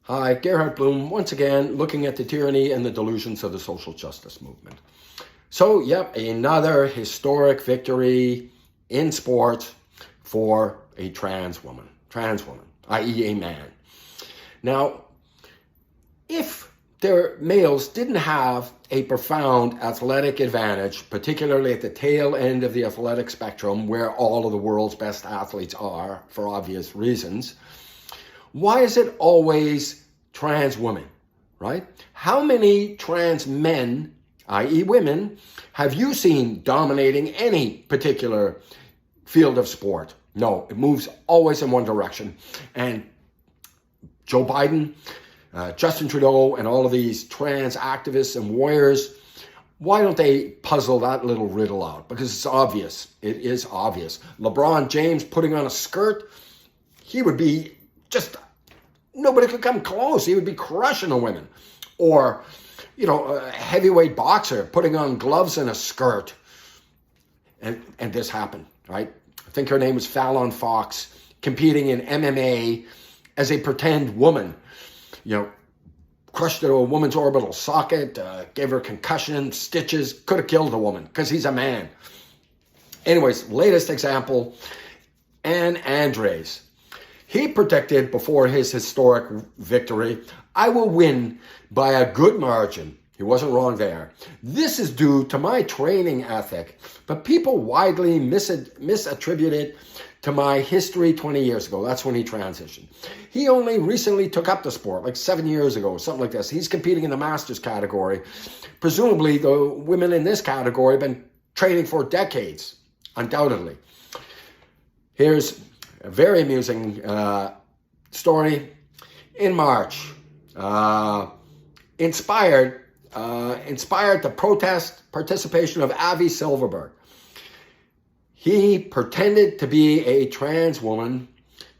Hi, Gerhard Bloom, once again, looking at the tyranny and the delusions of the social justice movement. So, yep, another historic victory in sports for a trans woman, i.e. a man. Now, if their males didn't have a profound athletic advantage, particularly at the tail end of the athletic spectrum, where all of the world's best athletes are, for obvious reasons, why is it always trans women, right? How many trans men, i.e. women, have you seen dominating any particular field of sport? No, it moves always in one direction. And Joe Biden, Justin Trudeau, and all of these trans activists and warriors, why don't they puzzle that little riddle out? Because it's obvious. It is obvious. LeBron James putting on a skirt, he would be just, nobody could come close. He would be crushing the women. Or, a heavyweight boxer putting on gloves and a skirt. And this happened, right? I think her name was Fallon Fox, competing in MMA as a pretend woman. Crushed into a woman's orbital socket, gave her concussion, stitches, could have killed the woman because he's a man. Anyways, latest example, Ann Andres. He predicted before his historic victory, I will win by a good margin. He wasn't wrong there. This is due to my training ethic, but people widely misattribute it to my history 20 years ago. That's when he transitioned. He only recently took up the sport, like 7 years ago, something like this. He's competing in the masters category. Presumably, the women in this category have been training for decades, undoubtedly. Here's a very amusing story. In March, inspired the protest participation of Avi Silverberg. He pretended to be a trans woman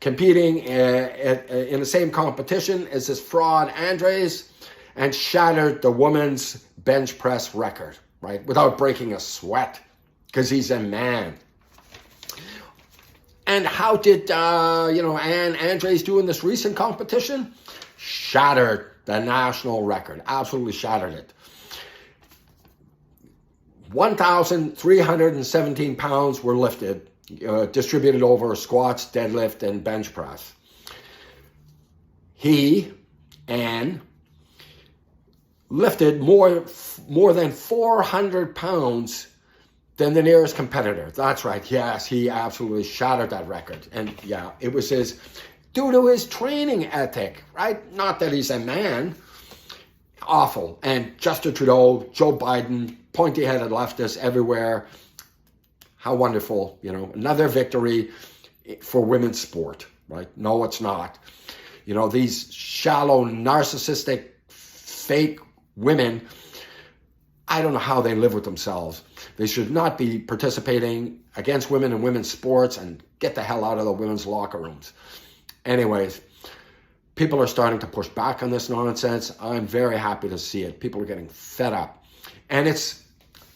competing in the same competition as this fraud Andres and shattered the woman's bench press record, right? Without breaking a sweat because he's a man. And how did, Ann Andres do in this recent competition? Shattered the national record, absolutely shattered it. 1,317 pounds were lifted, distributed over squats, deadlift, and bench press. Ann, lifted more than 400 pounds than the nearest competitor. That's right. Yes, he absolutely shattered that record. And yeah, it was due to his training ethic, right? Not that he's a man. Awful. And Justin Trudeau, Joe Biden, pointy-headed leftists everywhere. How wonderful, another victory for women's sport, right? No, it's not. These shallow, narcissistic, fake women, I don't know how they live with themselves. They should not be participating against women in women's sports and get the hell out of the women's locker rooms. Anyways, people are starting to push back on this nonsense. I'm very happy to see it. People are getting fed up. And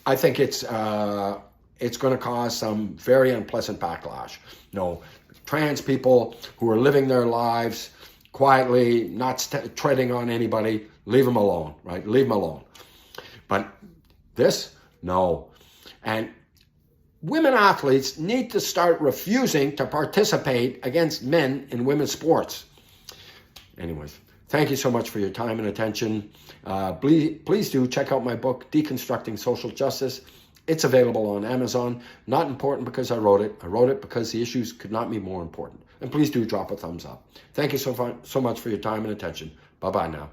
I think it's going to cause some very unpleasant backlash. Trans people who are living their lives quietly, not treading on anybody, leave them alone, right? Leave them alone. But this, no. And women athletes need to start refusing to participate against men in women's sports. Anyways, thank you so much for your time and attention. Please do check out my book, Deconstructing Social Justice. It's available on Amazon. Not important because I wrote it. I wrote it because the issues could not be more important. And please do drop a thumbs up. Thank you so much for your time and attention. Bye-bye now.